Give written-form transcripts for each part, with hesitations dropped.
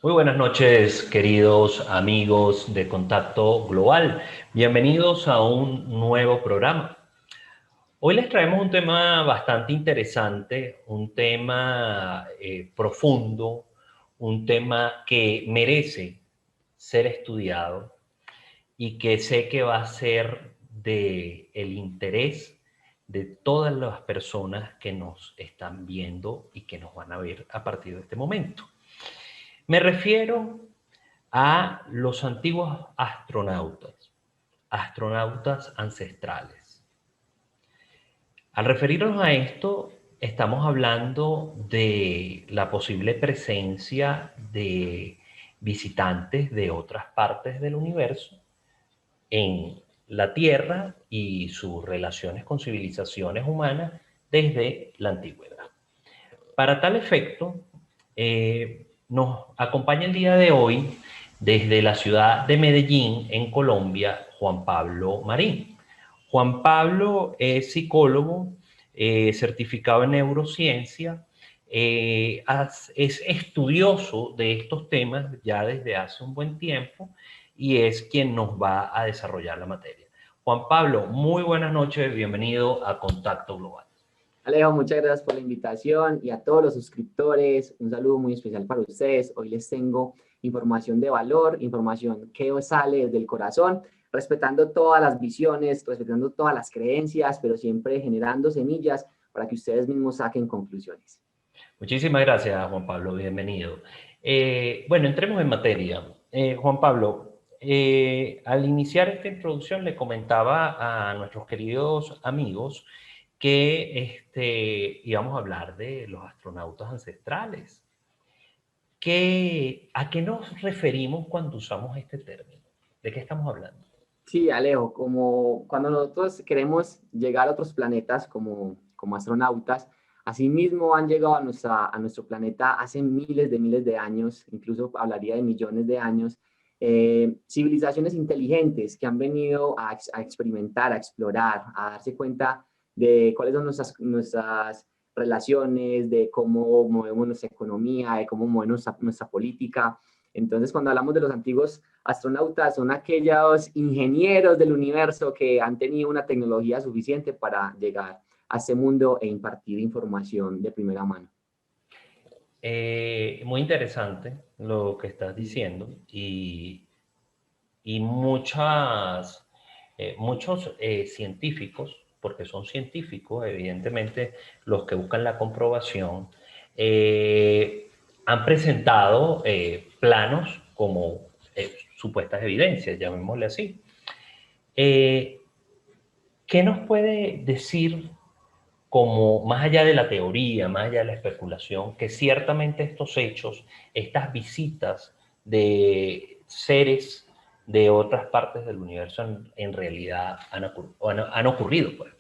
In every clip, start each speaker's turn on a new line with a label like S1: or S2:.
S1: Muy buenas noches, queridos amigos de Contacto Global. Bienvenidos a un nuevo programa. Hoy les traemos un tema bastante interesante, un tema profundo, un tema que merece ser estudiado y que sé que va a ser de el interés de todas las personas que nos están viendo y que nos van a ver a partir de este momento. Me refiero a los antiguos astronautas, astronautas ancestrales. Al referirnos a esto, estamos hablando de la posible presencia de visitantes de otras partes del universo en la Tierra y sus relaciones con civilizaciones humanas desde la antigüedad. Para tal efecto, nos acompaña el día de hoy desde la ciudad de Medellín, en Colombia, Juan Pablo Marín. Juan Pablo es psicólogo, certificado en neurociencia, es estudioso de estos temas ya desde hace un buen tiempo y es quien nos va a desarrollar la materia. Juan Pablo, muy buenas noches, bienvenido a Contacto Global.
S2: Alejo, muchas gracias por la invitación y a todos los suscriptores, un saludo muy especial para ustedes. Hoy les tengo información de valor, información que os sale desde el corazón, respetando todas las visiones, respetando todas las creencias, pero siempre generando semillas para que ustedes mismos saquen conclusiones.
S1: Muchísimas gracias, Juan Pablo, bienvenido. Bueno, entremos en materia. Juan Pablo, al iniciar esta introducción le comentaba a nuestros queridos amigos que íbamos a hablar de los astronautas ancestrales. ¿A qué nos referimos cuando usamos este término? ¿De qué estamos hablando?
S2: Sí, Alejo, como cuando nosotros queremos llegar a otros planetas como astronautas, asimismo han llegado a nuestro planeta hace miles de años, incluso hablaría de millones de años, civilizaciones inteligentes que han venido a experimentar, a explorar, a darse cuenta de cuáles son nuestras relaciones, de cómo movemos nuestra economía, de cómo movemos nuestra política. Entonces, cuando hablamos de los antiguos astronautas, son aquellos ingenieros del universo que han tenido una tecnología suficiente para llegar a este mundo e impartir información de primera mano.
S1: Muy interesante lo que estás diciendo y muchos científicos, porque son científicos, evidentemente, los que buscan la comprobación, han presentado planos como supuestas evidencias, llamémosle así. Eh, ¿Qué nos puede decir como más allá de la teoría, más allá de la especulación, que ciertamente estos hechos, estas visitas de seres de otras partes del universo en realidad han ocurrido? Pues.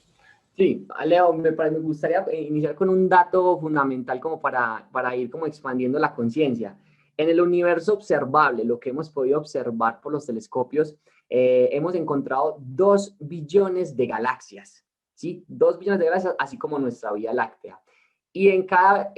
S2: Sí, Leo, me gustaría iniciar con un dato fundamental como para ir como expandiendo la conciencia. En el universo observable, lo que hemos podido observar por los telescopios, hemos encontrado 2 billones de galaxias, ¿sí? 2 billones de galaxias, así como nuestra Vía Láctea. Y en cada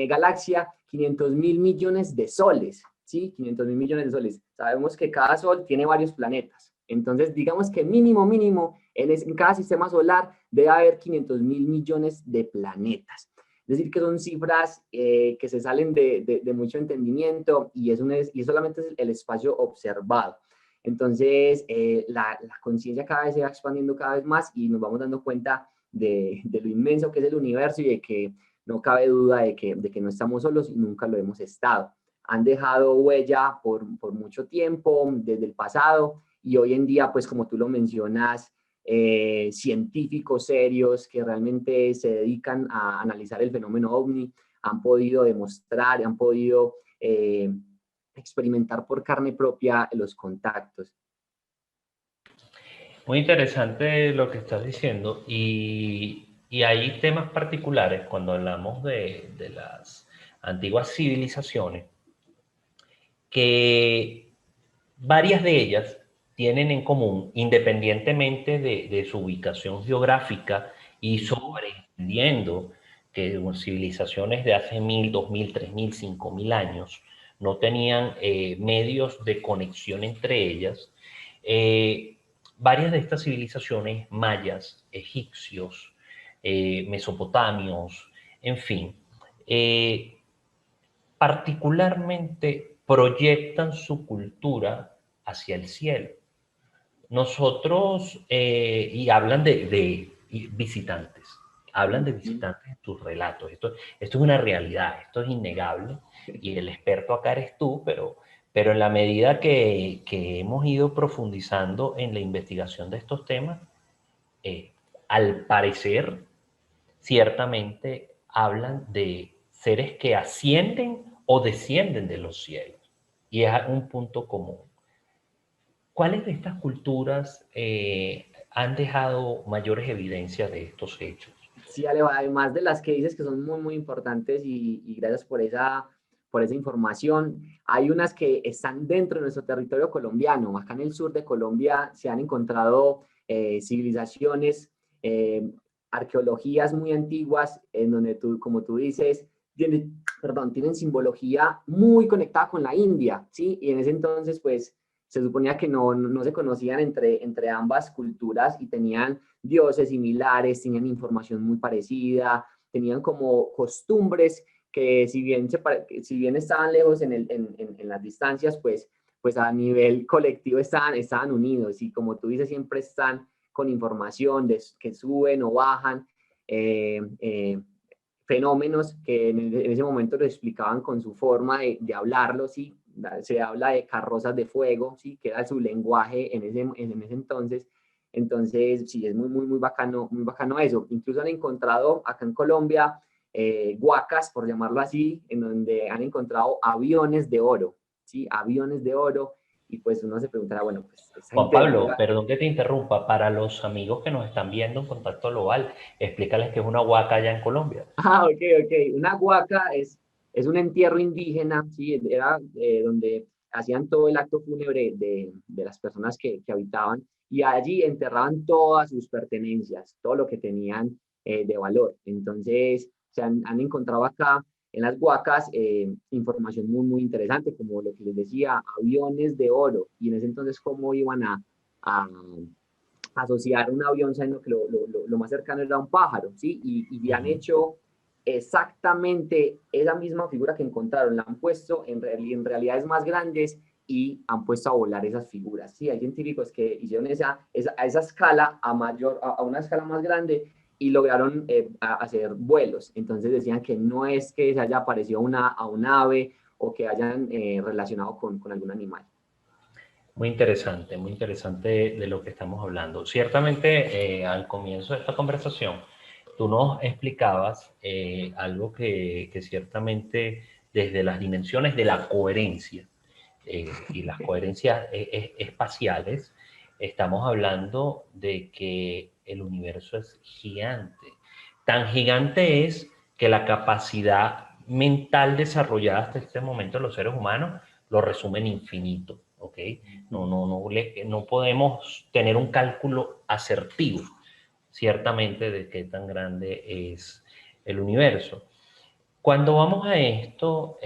S2: galaxia, 500.000 millones de soles, ¿sí? 500.000 millones de soles. Sabemos que cada sol tiene varios planetas. Entonces, digamos que mínimo, en cada sistema solar debe haber 500.000 millones de planetas. Es decir, que son cifras que se salen de mucho entendimiento y y solamente es el espacio observado. Entonces, la conciencia cada vez se va expandiendo cada vez más y nos vamos dando cuenta de lo inmenso que es el universo y de que no cabe duda de que no estamos solos y nunca lo hemos estado. Han dejado huella por mucho tiempo, desde el pasado, y hoy en día, pues como tú lo mencionas, científicos serios que realmente se dedican a analizar el fenómeno ovni han podido demostrar, han podido experimentar por carne propia los contactos.
S1: Muy interesante lo que estás diciendo y hay temas particulares cuando hablamos de las antiguas civilizaciones que varias de ellas tienen en común, independientemente de su ubicación geográfica y sobreentendiendo que civilizaciones de hace 1000, 2000, 3000, 5000 años no tenían medios de conexión entre ellas. Varias de estas civilizaciones, mayas, egipcios, mesopotamios, en fin, particularmente proyectan su cultura hacia el cielo. Nosotros, y hablan de visitantes, hablan de visitantes en sus relatos. Esto es una realidad, esto es innegable, y el experto acá eres tú, pero en la medida que hemos ido profundizando en la investigación de estos temas, al parecer, ciertamente hablan de seres que ascienden o descienden de los cielos, y es un punto común. ¿Cuáles de estas culturas han dejado mayores evidencias de estos hechos?
S2: Sí, Ale, además de las que dices que son muy, muy importantes y gracias por esa información, hay unas que están dentro de nuestro territorio colombiano. Acá en el sur de Colombia se han encontrado civilizaciones, arqueologías muy antiguas en donde tú, como tú dices, tienen simbología muy conectada con la India, ¿sí? Y en ese entonces, pues, se suponía que no se conocían entre ambas culturas y tenían dioses similares, tenían información muy parecida, tenían como costumbres que si bien estaban lejos en las distancias, pues a nivel colectivo estaban unidos y como tú dices, siempre están con información que suben o bajan, fenómenos que en ese momento lo explicaban con su forma de hablarlo, ¿sí? Se habla de carrozas de fuego, ¿sí? Que era su lenguaje en ese entonces. Entonces, sí, es muy bacano eso. Incluso han encontrado acá en Colombia huacas, por llamarlo así, en donde han encontrado aviones de oro, ¿sí? Aviones de oro. Y pues uno se preguntará, bueno, pues esa
S1: Juan
S2: gente de
S1: Pablo,
S2: dónde va.
S1: perdón que te interrumpa, para los amigos que nos están viendo en Contacto Global, explícales que es una huaca allá en Colombia.
S2: Ah, ok, ok. Una huaca es un entierro indígena, ¿sí? Era donde hacían todo el acto fúnebre de las personas que habitaban y allí enterraban todas sus pertenencias, todo lo que tenían de valor. Entonces, han encontrado acá en las huacas información muy interesante, como lo que les decía, aviones de oro. Y en ese entonces, ¿cómo iban a asociar un avión sabiendo que lo más cercano era un pájaro, ¿sí? Y han hecho exactamente esa misma figura que encontraron, la han puesto en realidades más grandes y han puesto a volar esas figuras, ¿sí? Hay científicos que hicieron a esa escala, a una escala más grande y lograron hacer vuelos. Entonces decían que no es que se haya parecido a un ave o que hayan relacionado con algún animal.
S1: Muy interesante de lo que estamos hablando. Ciertamente, al comienzo de esta conversación, tú nos explicabas algo que ciertamente desde las dimensiones de la coherencia y las coherencias espaciales, estamos hablando de que el universo es gigante. Tan gigante es que la capacidad mental desarrollada hasta este momento de los seres humanos lo resume en infinito, ¿ok? No podemos tener un cálculo asertivo, ciertamente, de qué tan grande es el universo. Cuando vamos a esto,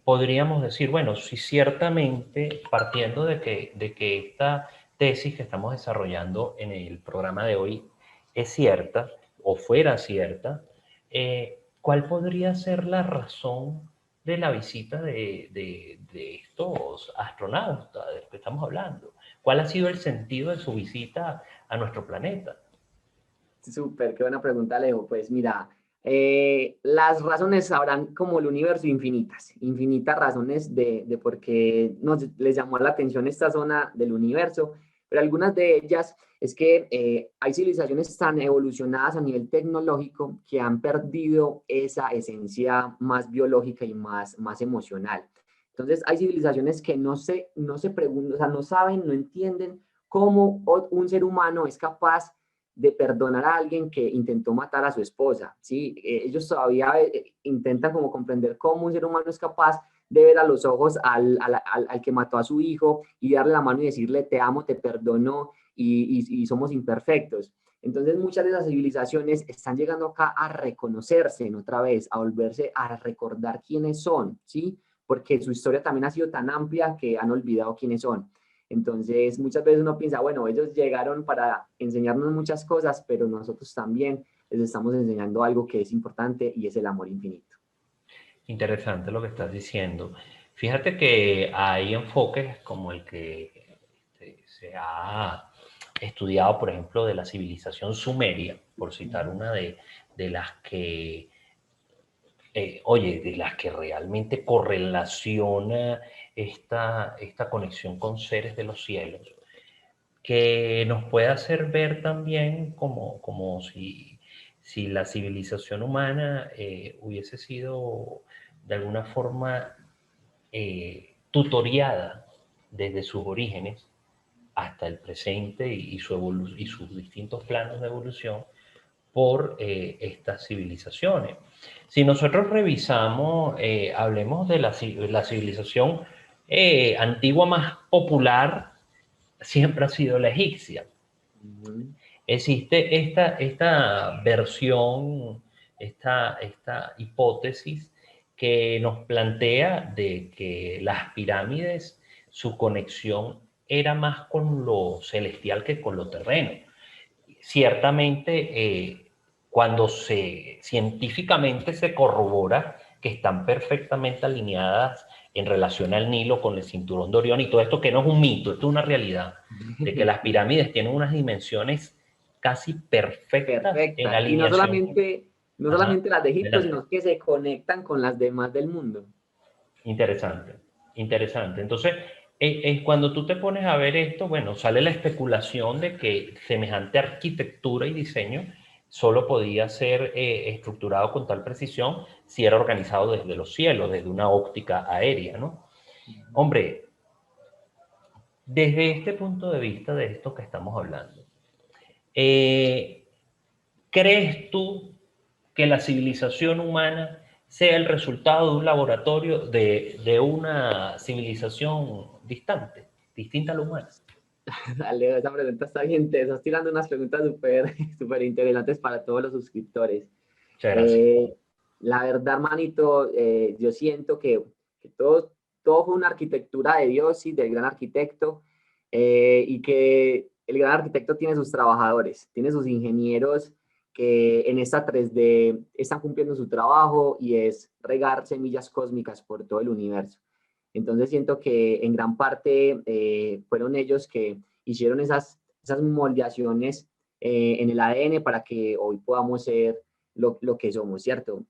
S1: podríamos decir, bueno, si ciertamente, partiendo de que esta tesis que estamos desarrollando en el programa de hoy es cierta o fuera cierta, ¿cuál podría ser la razón de la visita de estos astronautas de los que estamos hablando? ¿Cuál ha sido el sentido de su visita a nuestro planeta?
S2: Súper, qué buena pregunta, Alejo. Pues mira, las razones habrán como el universo infinitas razones de por qué les llamó la atención esta zona del universo, pero algunas de ellas es que hay civilizaciones tan evolucionadas a nivel tecnológico que han perdido esa esencia más biológica y más emocional. Entonces, hay civilizaciones que no se preguntan, o sea, no saben, no entienden cómo un ser humano es capaz de perdonar a alguien que intentó matar a su esposa, ¿sí? Ellos todavía intentan como comprender cómo un ser humano es capaz de ver a los ojos al que mató a su hijo y darle la mano y decirle te amo, te perdono y somos imperfectos. Entonces muchas de las civilizaciones están llegando acá a reconocerse en otra vez, a volverse a recordar quiénes son, ¿sí? porque su historia también ha sido tan amplia que han olvidado quiénes son. Entonces, muchas veces uno piensa, bueno, ellos llegaron para enseñarnos muchas cosas, pero nosotros también les estamos enseñando algo que es importante y es el amor infinito.
S1: Interesante lo que estás diciendo. Fíjate que hay enfoques como el que se ha estudiado, por ejemplo, de la civilización sumeria, por citar una de las que, oye, de las que realmente correlaciona esta conexión con seres de los cielos, que nos puede hacer ver también como si la civilización humana hubiese sido de alguna forma tutoriada desde sus orígenes hasta el presente y sus distintos planos de evolución por estas civilizaciones. Si nosotros revisamos, hablemos de la civilización antigua más popular, siempre ha sido la egipcia. Existe esta versión, esta hipótesis que nos plantea de que las pirámides, su conexión era más con lo celestial que con lo terreno. Ciertamente, cuando científicamente se corrobora que están perfectamente alineadas en relación al Nilo con el cinturón de Orión y todo esto, que no es un mito, esto es una realidad, de que las pirámides tienen unas dimensiones casi perfectas en
S2: Perfectas. Y no
S1: alineación.
S2: solamente, no
S1: Ajá,
S2: solamente las de Egipto,
S1: adelante.
S2: sino que se conectan con las demás del mundo.
S1: Interesante, interesante. Entonces, cuando tú te pones a ver esto, bueno, sale la especulación de que semejante arquitectura y diseño solo podía ser estructurado con tal precisión si era organizado desde los cielos, desde una óptica aérea, ¿no? Hombre, desde este punto de vista de esto que estamos hablando, eh, ¿crees tú que la civilización humana sea el resultado de un laboratorio de una civilización distante, distinta a la humana?
S2: Dale, esa pregunta está bien. Te estás tirando unas preguntas súper súper interesantes para todos los suscriptores.
S1: Muchas gracias.
S2: Eh, la verdad, hermanito, yo siento que todo fue una arquitectura de Dios y del gran arquitecto, y que el gran arquitecto tiene sus trabajadores, tiene sus ingenieros que en esta 3D están cumpliendo su trabajo y es regar semillas cósmicas por todo el universo. Entonces siento que en gran parte fueron ellos que hicieron esas moldeaciones en el ADN para que hoy podamos ser lo que somos, ¿cierto?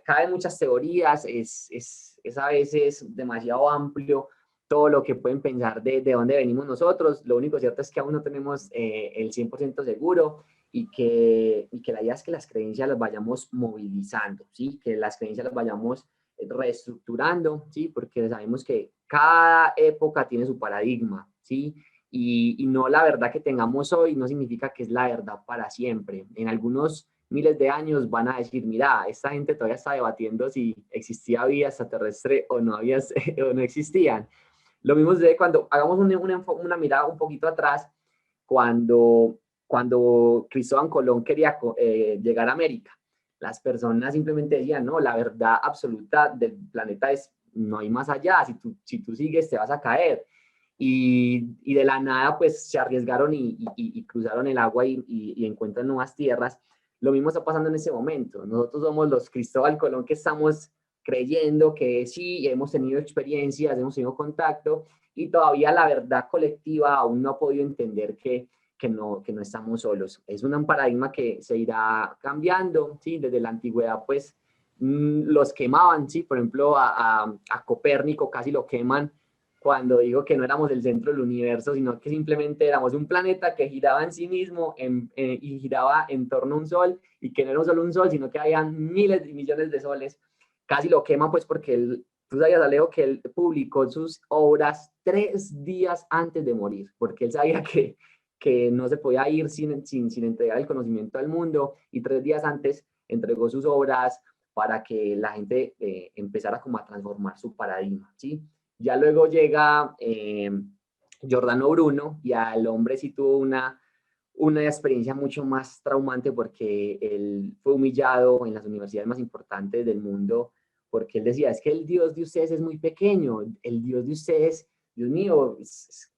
S2: Caben muchas teorías, es a veces demasiado amplio todo lo que pueden pensar de dónde venimos nosotros. Lo único cierto es que aún no tenemos el 100% seguro y que la idea es que las creencias las vayamos movilizando, ¿sí? Que las creencias las vayamos reestructurando, ¿sí? Porque sabemos que cada época tiene su paradigma, ¿sí? Y no la verdad que tengamos hoy no significa que es la verdad para siempre. En algunos miles de años van a decir, mira, esta gente todavía está debatiendo si existía vida extraterrestre o no, o no existían. Lo mismo sucede cuando hagamos una mirada un poquito atrás, cuando Cristóbal Colón quería llegar a América. Las personas simplemente decían, no, la verdad absoluta del planeta es, no hay más allá, si tú sigues te vas a caer. Y de la nada pues se arriesgaron y cruzaron el agua y encuentran nuevas tierras. Lo mismo está pasando en ese momento. Nosotros somos los Cristóbal Colón que estamos creyendo que sí, hemos tenido experiencias, hemos tenido contacto y todavía la verdad colectiva aún no ha podido entender que no estamos solos. Es un paradigma que se irá cambiando, ¿sí? Desde la antigüedad, pues, los quemaban, ¿sí? Por ejemplo, a Copérnico casi lo queman cuando dijo que no éramos el centro del universo, sino que simplemente éramos un planeta que giraba en sí mismo y giraba en torno a un sol, y que no era solo un sol, sino que había miles y millones de soles. Casi lo queman, pues, porque tú sabías, Alejo, que él publicó sus obras 3 días antes de morir, porque él sabía que no se podía ir sin entregar el conocimiento al mundo, y 3 días antes entregó sus obras para que la gente empezara como a transformar su paradigma, ¿sí? Ya luego llega Giordano Bruno, y al hombre sí tuvo una experiencia mucho más traumante porque él fue humillado en las universidades más importantes del mundo porque él decía, es que el Dios de ustedes es muy pequeño, el Dios de ustedes, Dios mío,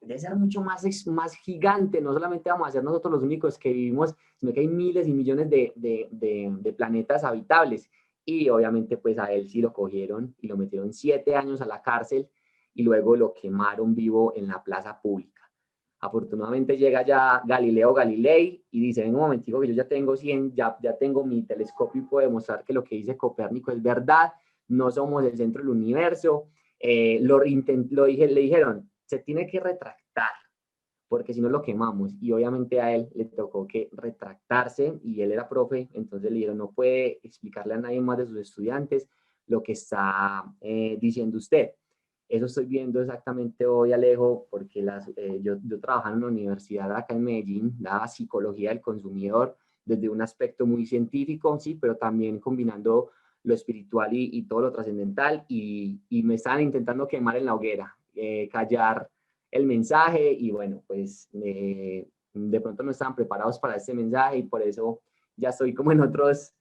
S2: debe ser mucho más gigante, no solamente vamos a ser nosotros los únicos que vivimos, sino que hay miles y millones de planetas habitables. Y obviamente pues a él sí lo cogieron y lo metieron 7 años a la cárcel y luego lo quemaron vivo en la plaza pública. Afortunadamente llega ya Galileo Galilei y dice, en un momentico que yo ya tengo 100, ya tengo mi telescopio y puedo demostrar que lo que dice Copérnico es verdad, no somos el centro del universo. Le dijeron, se tiene que retractar, porque si no lo quemamos. Y obviamente a él le tocó que retractarse y él era profe, entonces le dijeron, no puede explicarle a nadie más de sus estudiantes lo que está diciendo usted. Eso estoy viendo exactamente hoy, Alejo, porque yo trabajaba en una universidad acá en Medellín, daba psicología del consumidor desde un aspecto muy científico, sí, pero también combinando lo espiritual y todo lo trascendental, y me estaban intentando quemar en la hoguera, callar el mensaje, y bueno, pues de pronto no estaban preparados para este mensaje, y por eso ya estoy como en otras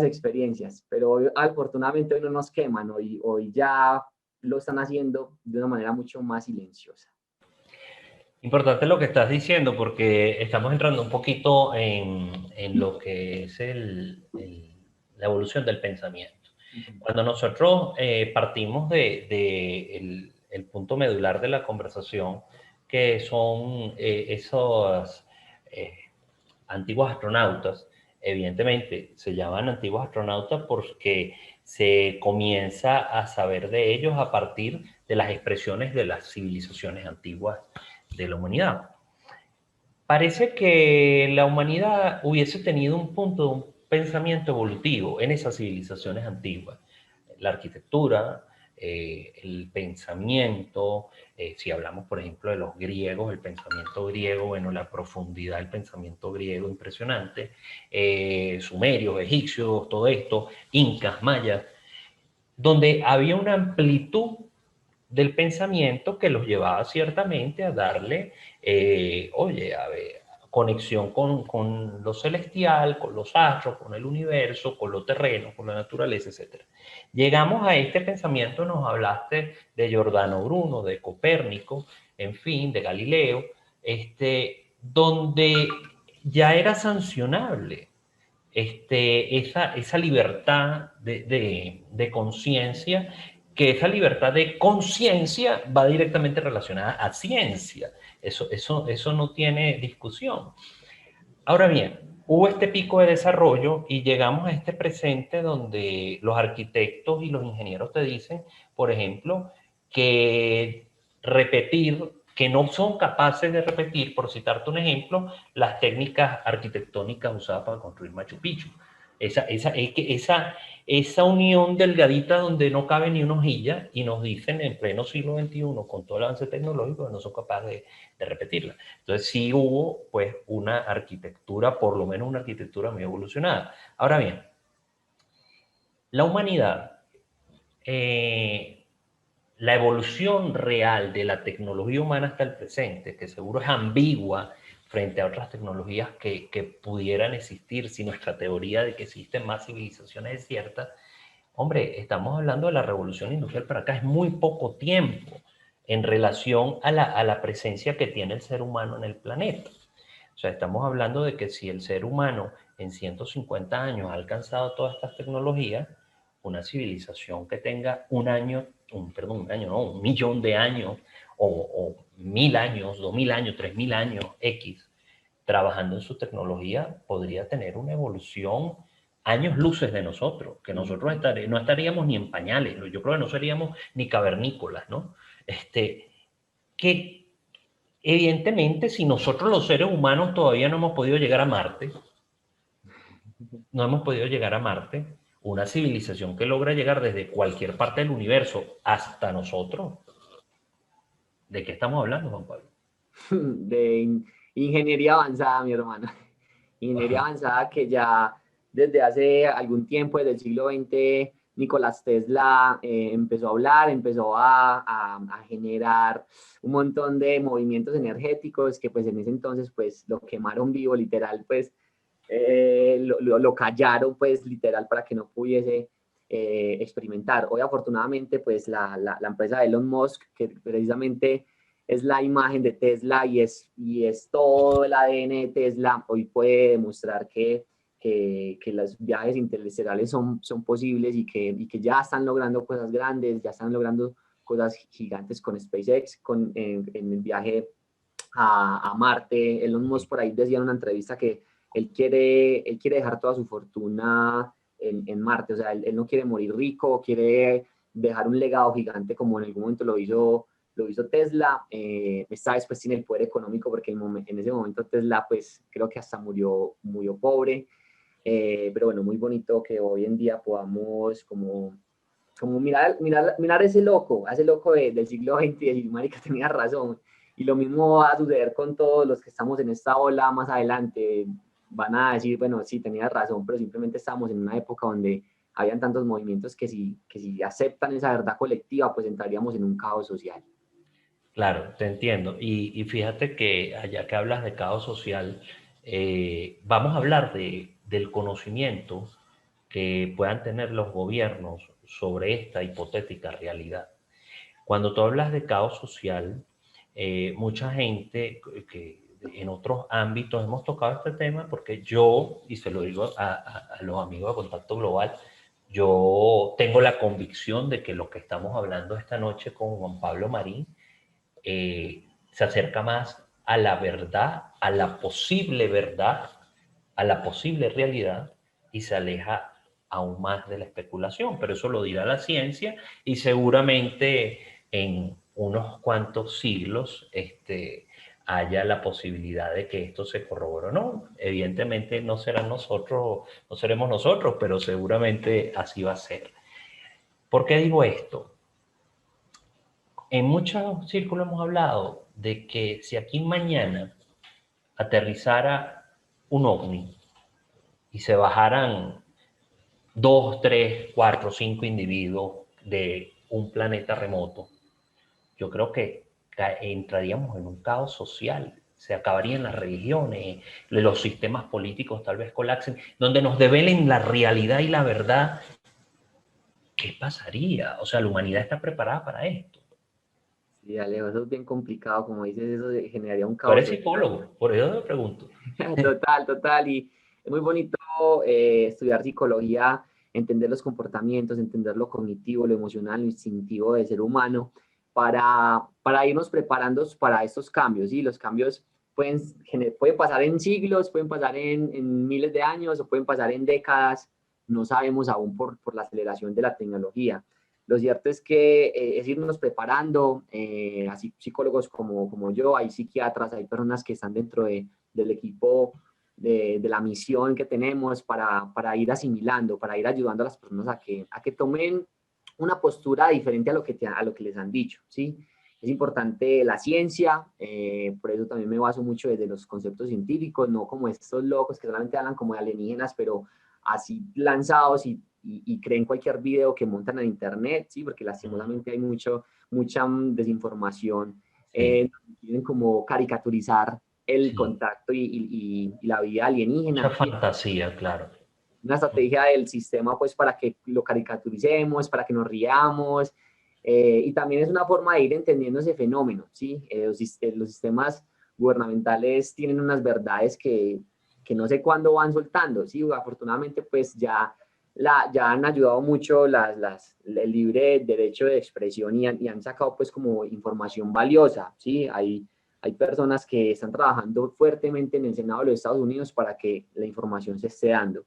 S2: experiencias, pero hoy, afortunadamente hoy no nos queman, hoy ya lo están haciendo de una manera mucho más silenciosa.
S1: Importante lo que estás diciendo porque estamos entrando un poquito en lo que es la evolución del pensamiento. Cuando nosotros partimos de el punto medular de la conversación, que son esos antiguos astronautas, evidentemente se llaman antiguos astronautas porque se comienza a saber de ellos a partir de las expresiones de las civilizaciones antiguas de la humanidad. Parece que la humanidad hubiese tenido un punto de un pensamiento evolutivo en esas civilizaciones antiguas. La arquitectura, el pensamiento, si hablamos por ejemplo de los griegos, el pensamiento griego, bueno, la profundidad del pensamiento griego impresionante, sumerios, egipcios, todo esto, incas, mayas, donde había una amplitud del pensamiento que los llevaba ciertamente a darle, oye, a ver, conexión con lo celestial, con los astros, con el universo, con lo terreno, con la naturaleza, etc. Llegamos a este pensamiento, nos hablaste de Giordano Bruno, de Copérnico, en fin, de Galileo, donde ya era sancionable esa libertad de conciencia, que esa libertad de conciencia va directamente relacionada a ciencia. Eso no tiene discusión. Ahora bien, hubo este pico de desarrollo y llegamos a este presente donde los arquitectos y los ingenieros te dicen, por ejemplo, que repetir, que no son capaces de repetir, por citarte un ejemplo, las técnicas arquitectónicas usadas para construir Machu Picchu. Esa unión delgadita donde no cabe ni una hojilla y nos dicen en pleno siglo XXI, con todo el avance tecnológico, que no son capaces de repetirla. Entonces sí hubo pues una arquitectura, por lo menos una arquitectura muy evolucionada. Ahora bien, la humanidad, la evolución real de la tecnología humana hasta el presente, que seguro es ambigua frente a otras tecnologías que pudieran existir si nuestra teoría de que existen más civilizaciones es cierta, hombre, estamos hablando de la revolución industrial para acá, es muy poco tiempo en relación a la presencia que tiene el ser humano en el planeta. O sea, estamos hablando de que si el ser humano en 150 años ha alcanzado todas estas tecnologías, una civilización que tenga un millón de años, o 1000 años, 2000 años, 3000 años, X, trabajando en su tecnología, podría tener una evolución años luces de nosotros, que nosotros no estaríamos ni en pañales, yo creo que no seríamos ni cavernícolas, ¿no? Que evidentemente si nosotros los seres humanos todavía no hemos podido llegar a Marte, una civilización que logra llegar desde cualquier parte del universo hasta nosotros, ¿de qué estamos hablando, Juan Pablo?
S2: De ingeniería avanzada, mi hermano. Ingeniería avanzada que ya desde hace algún tiempo, desde el siglo XX, Nicolás Tesla empezó a hablar, empezó a generar un montón de movimientos energéticos que pues en ese entonces pues lo quemaron vivo, literal, pues lo callaron pues literal para que no pudiese experimentar. Hoy afortunadamente pues la empresa de Elon Musk, que precisamente es la imagen de Tesla y es todo el ADN de Tesla, hoy puede demostrar que los viajes interestelares son posibles y que ya están logrando cosas grandes, ya están logrando cosas gigantes con SpaceX, en el viaje a Marte. Elon Musk por ahí decía en una entrevista que él quiere dejar toda su fortuna en Marte, o sea, él no quiere morir rico, quiere dejar un legado gigante como en algún momento lo hizo Tesla. Esta vez pues tiene el poder económico porque en ese momento Tesla pues creo que hasta murió pobre. Pero bueno, muy bonito que hoy en día podamos como mirar a ese loco del siglo XX y decir, marica, tenía razón. Y lo mismo va a suceder con todos los que estamos en esta ola más adelante. Van a decir, bueno, sí, tenía razón, pero simplemente estamos en una época donde habían tantos movimientos que si aceptan esa verdad colectiva, pues entraríamos en un caos social.
S1: Claro, te entiendo. Y fíjate que allá que hablas de caos social, vamos a hablar del conocimiento que puedan tener los gobiernos sobre esta hipotética realidad. Cuando tú hablas de caos social, mucha gente que en otros ámbitos hemos tocado este tema, porque yo, y se lo digo a los amigos de Contacto Global, yo tengo la convicción de que lo que estamos hablando esta noche con Juan Pablo Marín se acerca más a la verdad, a la posible realidad, y se aleja aún más de la especulación. Pero eso lo dirá la ciencia y seguramente en unos cuantos siglos haya la posibilidad de que esto se corrobore o no. Evidentemente no serán nosotros, no seremos nosotros, pero seguramente así va a ser. ¿Por qué digo esto? En muchos círculos hemos hablado de que si aquí mañana aterrizara un ovni y se bajaran dos, tres, cuatro, cinco individuos de un planeta remoto, yo creo que entraríamos en un caos social. Se acabarían las religiones, los sistemas políticos tal vez colapsen, donde nos develen la realidad y la verdad. ¿Qué pasaría? O sea, la humanidad está preparada para esto.
S2: Sí, Alejo, eso es bien complicado, como dices, eso generaría un
S1: Tú
S2: caos
S1: eres
S2: social.
S1: psicólogo, por eso te pregunto.
S2: Total, total. Y es muy bonito estudiar psicología, entender los comportamientos, entender lo cognitivo, lo emocional, lo instintivo del ser humano, para irnos preparando para estos cambios. ¿Sí? Los cambios pueden pasar en siglos, pueden pasar en miles de años o pueden pasar en décadas. No sabemos aún por la aceleración de la tecnología. Lo cierto es que es irnos preparando, así psicólogos como yo, hay psiquiatras, hay personas que están dentro del equipo de la misión que tenemos para ir asimilando, para ir ayudando a las personas a que tomen una postura diferente a lo que les han dicho, ¿sí? Es importante la ciencia, por eso también me baso mucho desde los conceptos científicos, no como estos locos que solamente hablan como de alienígenas, pero así lanzados y creen cualquier video que montan en internet, ¿sí? Porque lastimosamente hay mucha desinformación,
S1: Sí,
S2: quieren como caricaturizar el
S1: sí.
S2: contacto y la vida
S1: Mucha
S2: alienígena, ¿sí?
S1: fantasía, claro.
S2: Una estrategia del sistema pues para que lo caricaturicemos, para que nos riamos, y también es una forma de ir entendiendo ese fenómeno, ¿sí? Los sistemas gubernamentales tienen unas verdades que no sé cuándo van soltando, ¿sí? Afortunadamente pues ya han ayudado mucho el libre derecho de expresión y han sacado pues como información valiosa, ¿sí? Hay personas que están trabajando fuertemente en el Senado de los Estados Unidos para que la información se esté dando.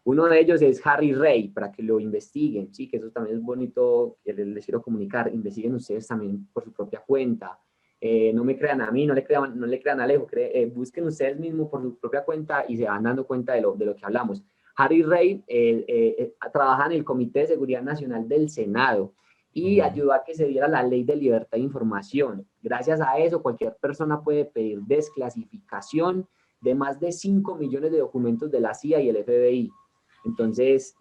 S2: Uno de ellos es Harry Ray, para que lo investiguen, ¿sí? Que eso también es bonito, que les quiero comunicar, investiguen ustedes también por su propia cuenta. No me crean a mí, no le crean a Alejo, busquen ustedes mismos por su propia cuenta y se van dando cuenta de lo que hablamos. Harry Ray trabaja en el Comité de Seguridad Nacional del Senado y ayudó a que se diera la ley de libertad de información. Gracias a eso, cualquier persona puede pedir desclasificación de más de 5 millones de documentos de la CIA y el FBI. Entonces,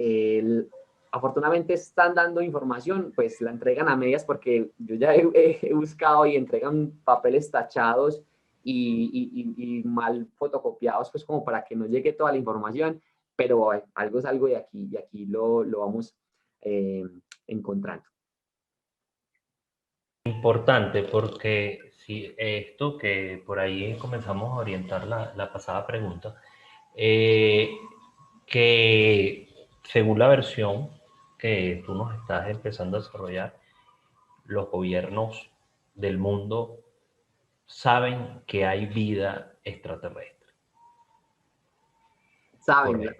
S2: afortunadamente están dando información, pues la entregan a medias porque yo ya he buscado y entregan papeles tachados y mal fotocopiados, pues como para que no llegue toda la información, pero algo es algo de aquí y aquí lo vamos encontrando.
S1: Importante porque si esto que por ahí comenzamos a orientar la pasada pregunta, que según la versión que tú nos estás empezando a desarrollar, los gobiernos del mundo saben que hay vida extraterrestre.
S2: Saben,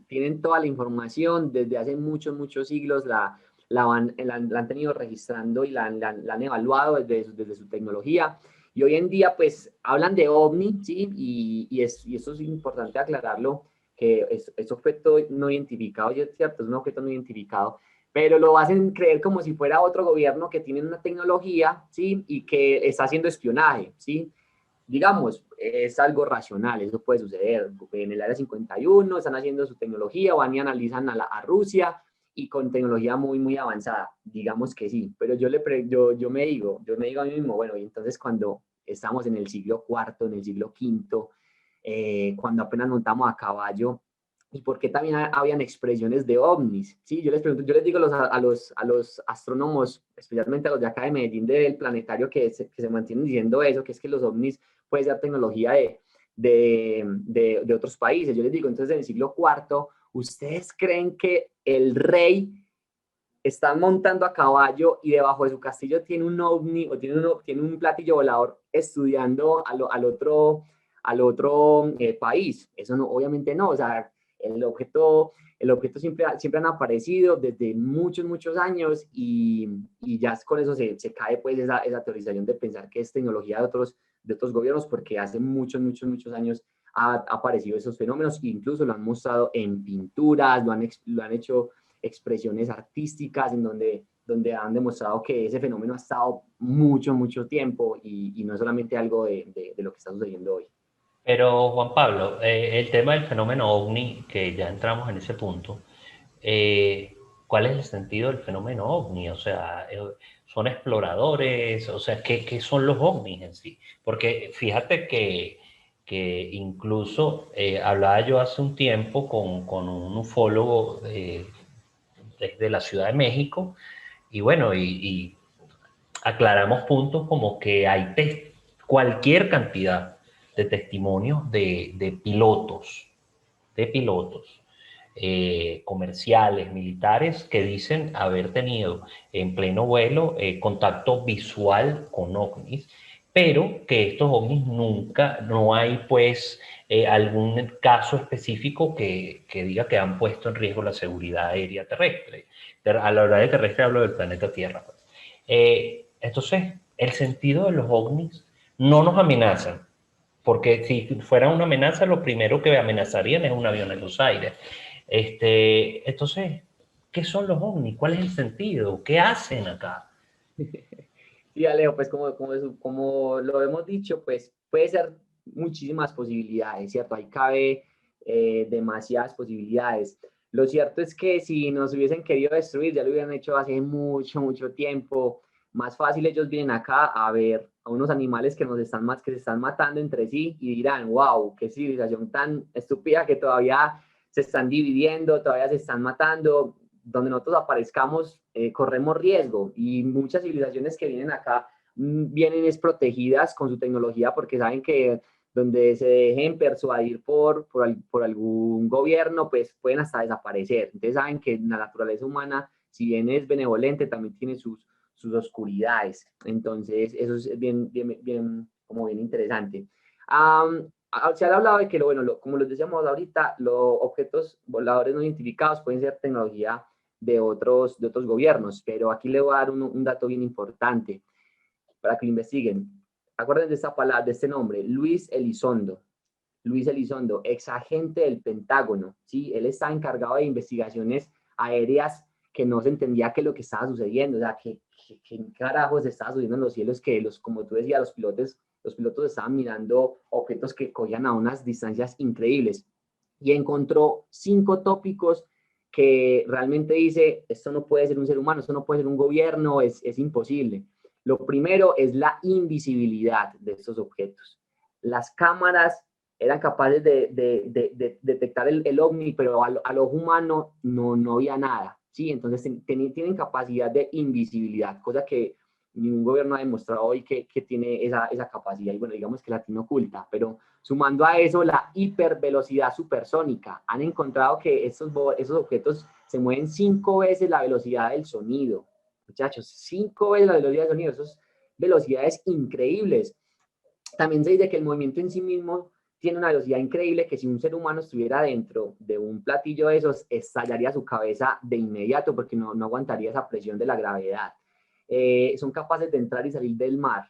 S2: tienen toda la información, desde hace muchos siglos la han tenido registrando y la han evaluado desde su tecnología. Y hoy en día, pues, hablan de OVNI, ¿sí? Y eso es importante aclararlo, que es objeto no identificado, ¿sí? Es cierto, es un objeto no identificado, pero lo hacen creer como si fuera otro gobierno que tiene una tecnología, ¿sí? Y que está haciendo espionaje, ¿sí? Digamos, es algo racional, eso puede suceder. En el área 51 están haciendo su tecnología, van y analizan a Rusia y con tecnología muy avanzada. Digamos que sí, pero yo me digo a mí mismo, bueno, y entonces cuando estamos en el siglo cuarto, en el siglo quinto, cuando apenas montamos a caballo, ¿y por qué también habían expresiones de ovnis? Sí, yo les pregunto, yo les digo a los astrónomos, especialmente a los de acá de Medellín, del planetario, que se mantienen diciendo eso, que es que los ovnis puede ser tecnología de otros países. Yo les digo, entonces en el siglo cuarto, ¿ustedes creen que el rey está montando a caballo y debajo de su castillo tiene un ovni o tiene un platillo volador estudiando al otro país? Eso no, obviamente no, o sea, el objeto siempre han aparecido desde muchos años y ya con eso se cae pues esa teorización de pensar que es tecnología de otros gobiernos, porque hace muchos años ha aparecido esos fenómenos e incluso lo han mostrado en pinturas, lo han hecho expresiones artísticas en donde han demostrado que ese fenómeno ha estado mucho tiempo y no es solamente algo de lo que está sucediendo hoy.
S1: Pero Juan Pablo, el tema del fenómeno ovni, que ya entramos en ese punto, ¿cuál es el sentido del fenómeno ovni? O sea, ¿son exploradores? O sea, ¿qué son los ovnis en sí? Porque fíjate que incluso hablaba yo hace un tiempo con un ufólogo desde la Ciudad de México y bueno, y aclaramos puntos como que hay cualquier cantidad de testimonios de pilotos comerciales, militares, que dicen haber tenido en pleno vuelo contacto visual con ovnis, pero que estos ovnis nunca, no hay pues algún caso específico que diga que han puesto en riesgo la seguridad aérea terrestre. A la hora de terrestre hablo del planeta Tierra. Pues. Entonces, el sentido de los ovnis no nos amenazan, porque si fuera una amenaza, lo primero que amenazarían es un avión en los aires. Entonces, ¿qué son los ovnis? ¿Cuál es el sentido? ¿Qué hacen acá?
S2: Sí, Alejo, pues como lo hemos dicho, pues puede ser muchísimas posibilidades, ¿cierto? Ahí cabe demasiadas posibilidades. Lo cierto es que si nos hubiesen querido destruir, ya lo hubieran hecho hace mucho tiempo. Más fácil ellos vienen acá a ver a unos animales que se están matando entre sí y dirán, wow, qué civilización tan estúpida que todavía se están dividiendo, todavía se están matando. Donde nosotros aparezcamos, corremos riesgo, y muchas civilizaciones que vienen acá vienen es protegidas con su tecnología porque saben que donde se dejen persuadir por algún gobierno, pues pueden hasta desaparecer. Entonces saben que la naturaleza humana, si bien es benevolente, también tiene sus oscuridades. Entonces eso es como bien interesante. Se ha hablado de que, bueno, como les decíamos ahorita, los objetos voladores no identificados pueden ser tecnología de otros gobiernos, pero aquí le voy a dar un dato bien importante para que lo investiguen. Acuérdense de esta palabra, de este nombre, Luis Elizondo. Luis Elizondo, ex agente del Pentágono, ¿sí? Él está encargado de investigaciones aéreas que no se entendía qué es lo que estaba sucediendo, o sea, qué carajos estaba sucediendo en los cielos, como tú decías, los pilotos estaban mirando objetos que cogían a unas distancias increíbles, y encontró 5 tópicos que realmente dice, esto no puede ser un ser humano, esto no puede ser un gobierno, es imposible. Lo primero es la invisibilidad de estos objetos. Las cámaras eran capaces de detectar el ovni, pero al ojo humano no había nada. ¿sí? Entonces tienen capacidad de invisibilidad, cosa que ningún gobierno ha demostrado hoy que tiene esa capacidad, y bueno, digamos que la tiene oculta, pero sumando a eso la hipervelocidad supersónica. Han encontrado que esos objetos se mueven 5 veces la velocidad del sonido. Muchachos, 5 veces la velocidad del sonido, esas velocidades increíbles. También se dice que el movimiento en sí mismo tiene una velocidad increíble, que si un ser humano estuviera dentro de un platillo de esos, estallaría su cabeza de inmediato porque no aguantaría esa presión de la gravedad. Son capaces de entrar y salir del mar.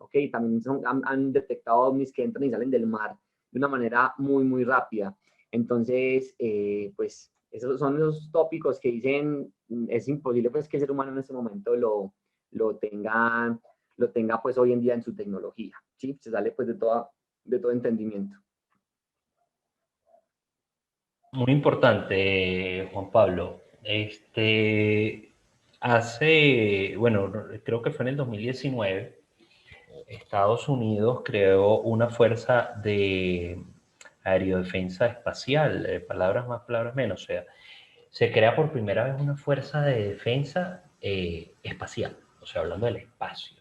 S2: Okay, también han detectado ovnis que entran y salen del mar de una manera muy, muy rápida. Entonces, pues, esos son esos tópicos que dicen, es imposible pues que el ser humano en este momento lo tenga pues hoy en día en su tecnología, ¿sí? Se sale pues de todo entendimiento.
S1: Muy importante, Juan Pablo. Bueno, creo que fue en el 2019, Estados Unidos creó una fuerza de aerodefensa espacial, palabras más, palabras menos, o sea, se crea por primera vez una fuerza de defensa espacial, o sea, hablando del espacio.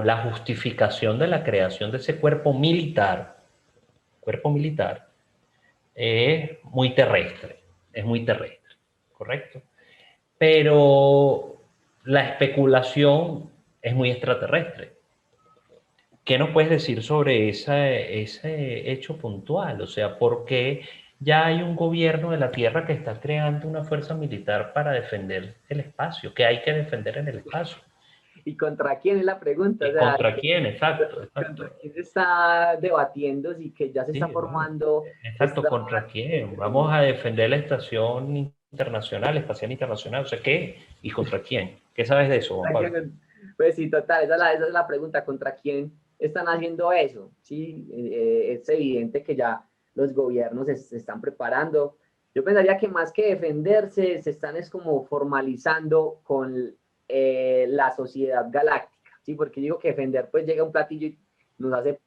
S1: La justificación de la creación de ese cuerpo militar, es muy terrestre, ¿correcto? Pero la especulación es muy extraterrestre. ¿Qué nos puedes decir sobre ese hecho puntual? O sea, ¿por qué ya hay un gobierno de la Tierra que está creando una fuerza militar para defender el espacio? ¿Qué hay que defender en el espacio?
S2: ¿Y contra quién es la pregunta? O
S1: ¿Y
S2: sea,
S1: contra quién? Exacto,
S2: ¿contra
S1: exacto.
S2: quién se está debatiendo? Si que ya se está
S1: Sí, bueno,
S2: formando
S1: exacto,
S2: esta...
S1: ¿contra quién? Vamos a defender la estación internacional, espacial internacional, o sea, ¿qué? ¿Y contra quién? ¿Qué sabes de eso, Juan Pablo?
S2: Pues sí, total, esa es la pregunta, ¿contra quién están haciendo eso? Sí, es evidente que ya los gobiernos se están preparando. Yo pensaría que más que defenderse, se están es como formalizando con la sociedad galáctica, ¿sí? Porque digo que defender, pues llega un platillo y nos hace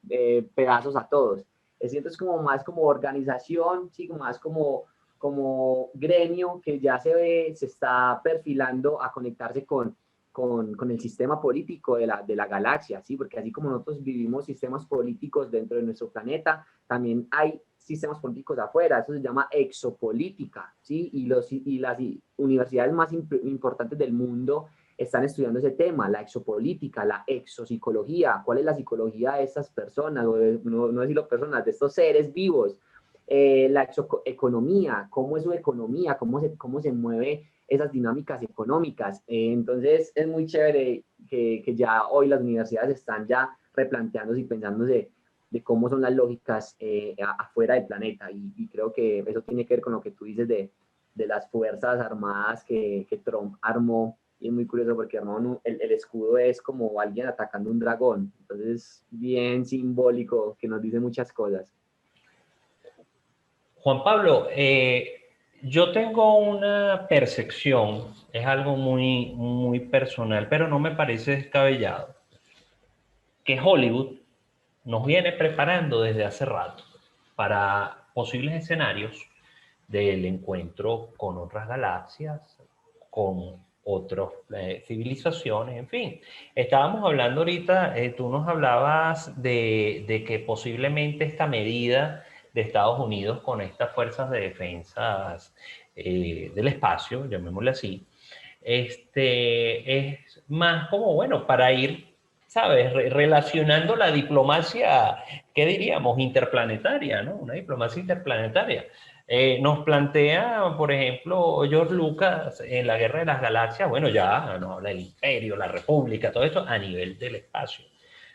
S2: pedazos a todos. Siento es como más como organización, ¿sí? Más como gremio que ya se está perfilando a conectarse con el sistema político de la galaxia, ¿sí? Porque así como nosotros vivimos sistemas políticos dentro de nuestro planeta, también hay sistemas políticos afuera, eso se llama exopolítica, ¿sí? Y las universidades más importantes del mundo están estudiando ese tema, la exopolítica, la exopsicología, cuál es la psicología de estas personas, o no decirlo personas, de estos seres vivos, la exoeconomía, cómo es su economía, cómo se mueve esas dinámicas económicas. Entonces es muy chévere que ya hoy las universidades están ya replanteándose y pensándose de cómo son las lógicas afuera del planeta. Y creo que eso tiene que ver con lo que tú dices de las fuerzas armadas que Trump armó. Y es muy curioso porque armó el escudo es como alguien atacando un dragón. Entonces, bien simbólico, que nos dice muchas cosas.
S1: Juan Pablo, yo tengo una percepción, es algo muy, muy personal, pero no me parece descabellado, que Hollywood nos viene preparando desde hace rato para posibles escenarios del encuentro con otras galaxias, con otras civilizaciones, en fin. Estábamos hablando ahorita, tú nos hablabas de que posiblemente esta medida de Estados Unidos con estas fuerzas de defensa del espacio, llamémosle así, es más como, bueno, para ir, ¿sabes? Relacionando la diplomacia, ¿qué diríamos? Interplanetaria, ¿no? Una diplomacia interplanetaria. Nos plantea, por ejemplo, George Lucas en la Guerra de las Galaxias, bueno, ya no habla del imperio, la república, todo esto a nivel del espacio.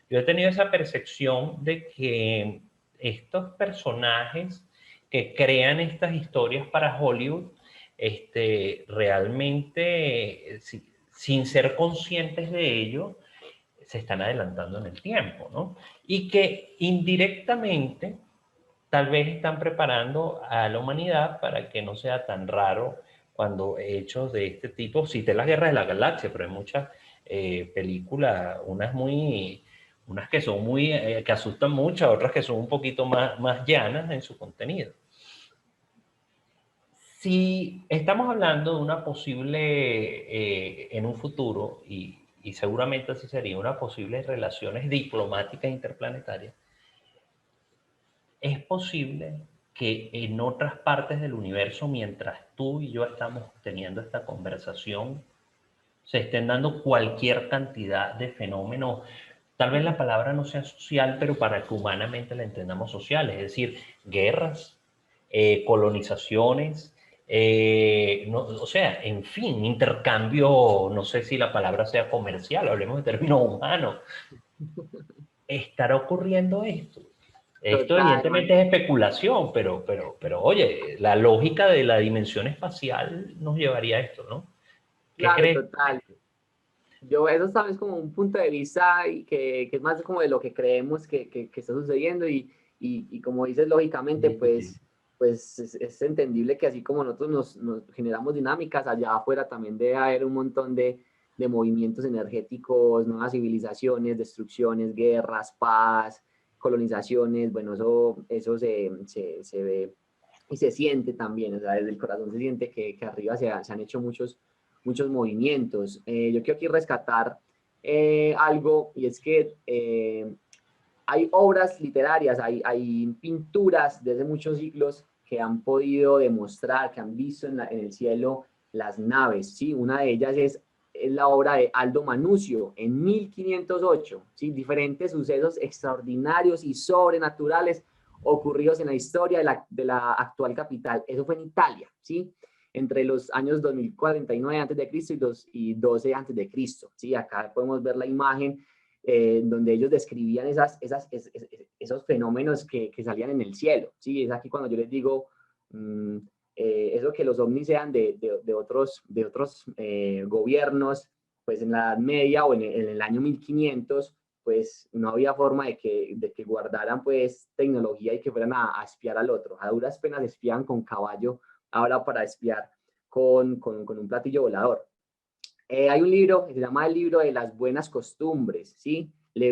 S1: Yo he tenido esa percepción de que estos personajes que crean estas historias para Hollywood, realmente, sin ser conscientes de ello, se están adelantando en el tiempo, ¿no? Y que indirectamente tal vez están preparando a la humanidad para que no sea tan raro cuando hechos de este tipo, cité las guerras de la galaxia, pero hay muchas películas, unas que son muy, que asustan mucho, otras que son un poquito más llanas en su contenido. Si estamos hablando de una posible, en un futuro, y seguramente así sería, una posible relaciones diplomáticas interplanetarias, es posible que en otras partes del universo, mientras tú y yo estamos teniendo esta conversación, se estén dando cualquier cantidad de fenómenos. Tal vez la palabra no sea social, pero para que humanamente la entendamos social, es decir, guerras, colonizaciones, no, o sea, en fin, intercambio, no sé si la palabra sea comercial, hablemos de términos humanos. ¿Estará ocurriendo esto? Esto
S2: Total,
S1: evidentemente es especulación, pero oye, la lógica de la dimensión espacial nos llevaría a esto, ¿no? ¿Qué
S2: claro,
S1: crees?
S2: total. Yo, eso sabes como un punto de vista y que es más como de lo que creemos que está sucediendo y como dices, lógicamente,
S1: Sí, sí.
S2: pues es entendible que así como nosotros nos generamos dinámicas, allá afuera también debe haber un montón de movimientos energéticos, nuevas civilizaciones, destrucciones, guerras, paz, colonizaciones, bueno, eso se ve y se siente también, o sea, desde el corazón se siente que arriba se han hecho muchos movimientos. Yo quiero aquí rescatar algo y es que hay obras literarias, hay pinturas desde muchos siglos que han podido demostrar, que han visto en el cielo las naves, ¿sí? Una de ellas es la obra de Aldo Manusio en 1508, ¿sí? Diferentes sucesos extraordinarios y sobrenaturales ocurridos en la historia de la actual capital. Eso fue en Italia, ¿sí? Entre los años 2049 a.C. y 12 a.C., ¿sí? Acá podemos ver la imagen donde ellos describían esos fenómenos que salían en el cielo. ¿Sí? Es aquí cuando yo les digo, eso que los ovnis sean de otros gobiernos, pues en la Edad Media o en el año 1500, pues no había forma de que guardaran pues tecnología y que fueran a espiar al otro. A duras penas espían con caballo, ahora para espiar con un platillo volador. Hay un libro que se llama el libro de las buenas costumbres, ¿sí? Le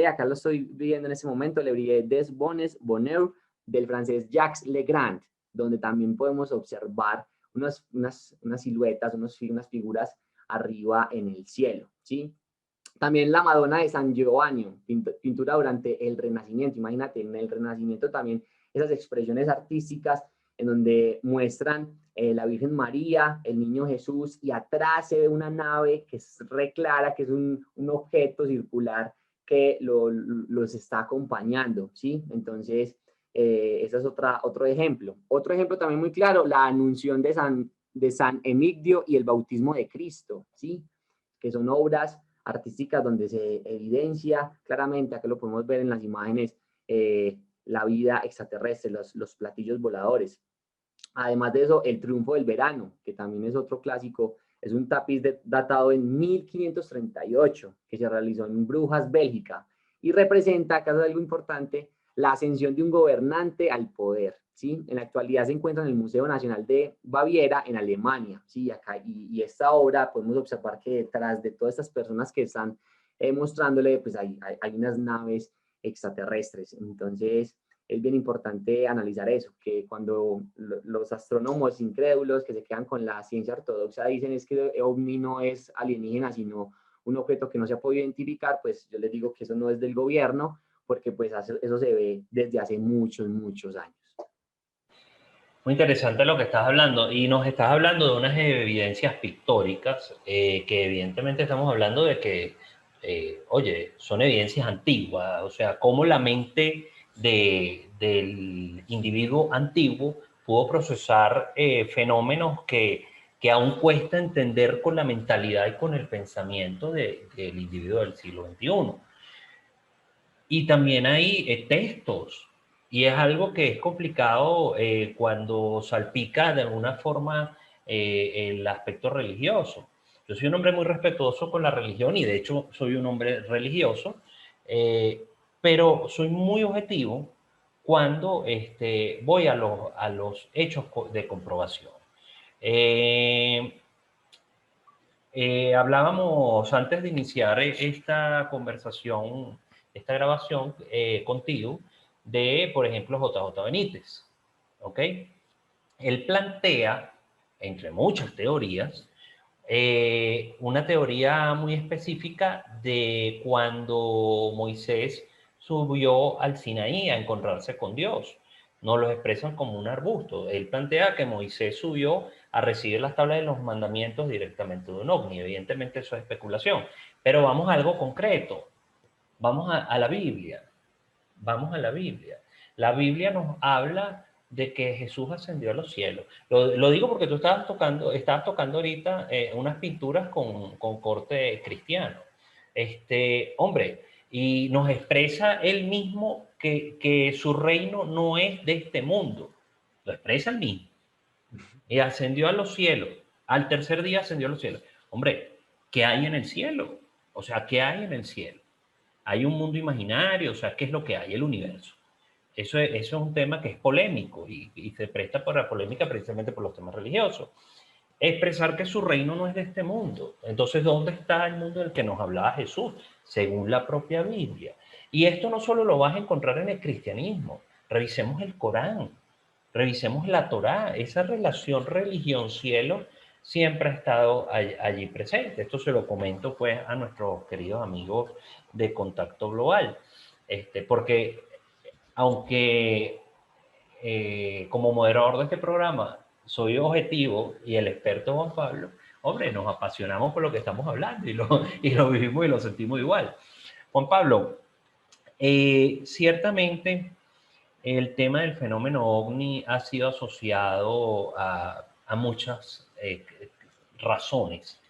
S2: acá lo estoy viendo en ese momento, Le Bride des Bones Bonheur, del francés Jacques Legrand, donde también podemos observar unas siluetas, unas figuras arriba en el cielo, ¿sí? También la Madonna de San Giovanni, pintura durante el Renacimiento. Imagínate, en el Renacimiento también esas expresiones artísticas en donde muestran la Virgen María, el Niño Jesús, y atrás se ve una nave que es re clara, que es un objeto circular que los está acompañando, ¿sí? Entonces, ese es otro ejemplo. Otro ejemplo también muy claro, la Anunciación de San Emigdio y el Bautismo de Cristo, ¿sí? Que son obras artísticas donde se evidencia claramente, acá lo podemos ver en las imágenes, la vida extraterrestre, los platillos voladores. Además de eso, el triunfo del verano, que también es otro clásico, es un tapiz datado en 1538, que se realizó en Brujas, Bélgica, y representa, acá es algo importante, la ascensión de un gobernante al poder. ¿Sí? En la actualidad se encuentra en el Museo Nacional de Baviera, en Alemania. ¿Sí? Acá, y esta obra podemos observar que detrás de todas estas personas que están mostrándole, pues hay unas naves extraterrestres. Entonces, es bien importante analizar eso, que cuando los astrónomos incrédulos que se quedan con la ciencia ortodoxa dicen es que el ovni no es alienígena, sino un objeto que no se ha podido identificar, pues yo les digo que eso no es del gobierno, porque pues eso se ve desde hace muchos años.
S1: Muy interesante lo que estás hablando, y nos estás hablando de unas evidencias pictóricas que evidentemente estamos hablando de que, oye, son evidencias antiguas, o sea, cómo la mente del individuo antiguo pudo procesar fenómenos que aún cuesta entender con la mentalidad y con el pensamiento del individuo del siglo XXI. Y también hay textos, y es algo que es complicado cuando salpica de alguna forma el aspecto religioso. Yo soy un hombre muy respetuoso con la religión y de hecho soy un hombre religioso, eh, pero soy muy objetivo cuando voy a los hechos de comprobación. Eh, Hablábamos antes de iniciar esta conversación, esta grabación contigo, de, por ejemplo, JJ Benítez, ¿ok? Él plantea, entre muchas teorías, una teoría muy específica de cuando Moisés subió al Sinaí a encontrarse con Dios. Nos lo expresan como un arbusto. Él plantea que Moisés subió a recibir las tablas de los mandamientos directamente de un ovni. Evidentemente eso es especulación, pero vamos a algo concreto. Vamos a la Biblia. Vamos a la Biblia. La Biblia nos habla de que Jesús ascendió a los cielos. Lo digo porque tú estabas tocando ahorita unas pinturas con corte cristiano. Hombre, y nos expresa él mismo que su reino no es de este mundo. Lo expresa él mismo. Y ascendió a los cielos. Al tercer día ascendió a los cielos. Hombre, ¿qué hay en el cielo? O sea, ¿qué hay en el cielo? Hay un mundo imaginario, o sea, ¿qué es lo que hay? El universo. Eso es un tema que es polémico y se presta para polémica precisamente por los temas religiosos. Expresar que su reino no es de este mundo. Entonces, ¿dónde está el mundo del que nos hablaba Jesús? Según la propia Biblia. Y esto no solo lo vas a encontrar en el cristianismo. Revisemos el Corán, revisemos la Torá. Esa relación religión-cielo siempre ha estado allí presente. Esto se lo comento pues a nuestros queridos amigos de Contacto Global. Porque aunque como moderador de este programa soy objetivo y el experto Juan Pablo, hombre, nos apasionamos por lo que estamos hablando y lo vivimos y lo sentimos igual. Juan Pablo, ciertamente el tema del fenómeno ovni ha sido asociado a muchas razones,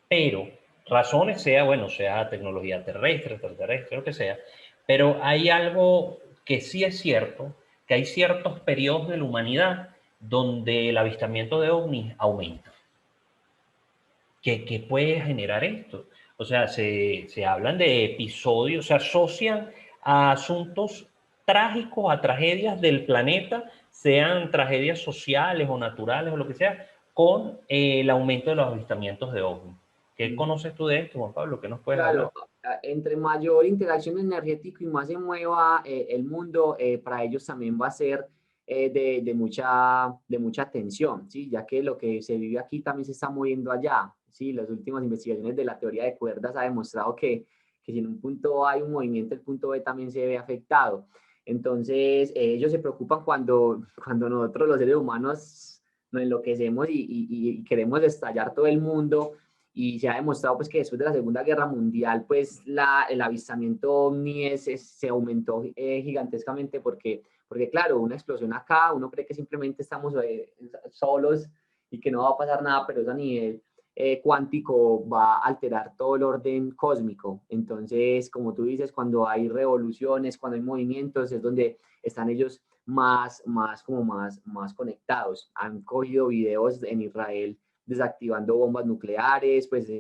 S1: pero razones sea, bueno, sea tecnología terrestre, extraterrestre, lo que sea, pero hay algo que sí es cierto, que hay ciertos periodos de la humanidad donde el avistamiento de ovnis aumenta. ¿Qué puede generar esto? O sea, se hablan de episodios, se asocian a asuntos trágicos, a tragedias del planeta, sean tragedias sociales o naturales o lo que sea, con el aumento de los avistamientos de ovnis. ¿Qué conoces tú de esto, Juan Pablo? ¿Qué nos puedes
S2: Claro,
S1: hablar?
S2: entre mayor interacción energética y más se mueva el mundo, para ellos también va a ser de mucha tensión, ¿sí? Ya que lo que se vive aquí también se está moviendo allá, ¿sí? Las últimas investigaciones de la teoría de cuerdas ha demostrado que si en un punto hay un movimiento, el punto B también se ve afectado. Entonces, ellos se preocupan cuando nosotros los seres humanos nos enloquecemos y queremos estallar todo el mundo, y se ha demostrado pues que después de la Segunda Guerra Mundial pues el avistamiento ovni se aumentó gigantescamente porque claro, una explosión acá, uno cree que simplemente estamos solos y que no va a pasar nada, pero eso a nivel cuántico va a alterar todo el orden cósmico. Entonces, como tú dices, cuando hay revoluciones, cuando hay movimientos, es donde están ellos más conectados. Han cogido videos en Israel desactivando bombas nucleares, pues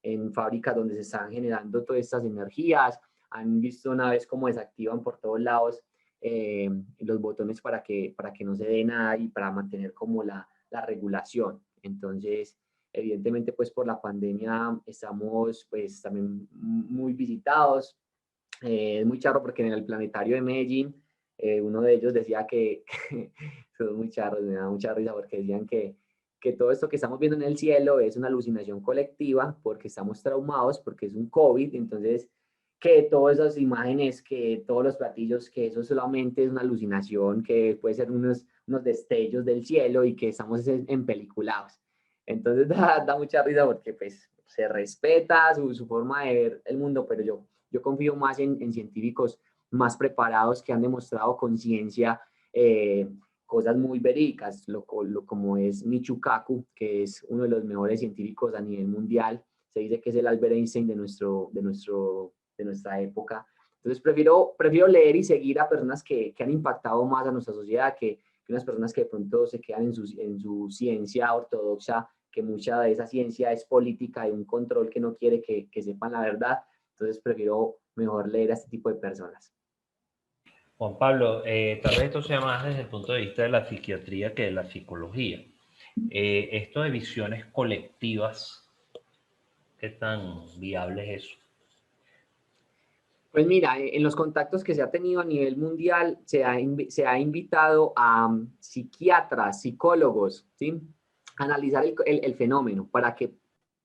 S2: en fábricas donde se están generando todas estas energías. Han visto una vez cómo desactivan por todos lados los botones para que no se dé nada y para mantener como la regulación. Entonces, evidentemente, pues por la pandemia estamos pues también muy visitados. Es muy charro porque en el planetario de Medellín, uno de ellos decía que son muy charros, me da mucha risa porque decían que todo esto que estamos viendo en el cielo es una alucinación colectiva porque estamos traumados, porque es un COVID, entonces que todas esas imágenes, que todos los platillos, que eso solamente es una alucinación, que puede ser unos destellos del cielo y que estamos empeliculados. Entonces da mucha risa porque pues se respeta su forma de ver el mundo, pero yo confío más en científicos más preparados que han demostrado conciencia, cosas muy verídicas, como es Michio Kaku, que es uno de los mejores científicos a nivel mundial. Se dice que es el Albert Einstein de nuestra época. Entonces prefiero leer y seguir a personas que han impactado más a nuestra sociedad que unas personas que de pronto se quedan en su ciencia ortodoxa, que mucha de esa ciencia es política y un control que no quiere que sepan la verdad. Entonces prefiero mejor leer a este tipo de personas.
S1: Juan Pablo, tal vez esto sea más desde el punto de vista de la psiquiatría que de la psicología. Esto de visiones colectivas, ¿qué tan viable es eso?
S2: Pues mira, en los contactos que se ha tenido a nivel mundial, se ha invitado a psiquiatras, psicólogos, ¿sí? A analizar el fenómeno para que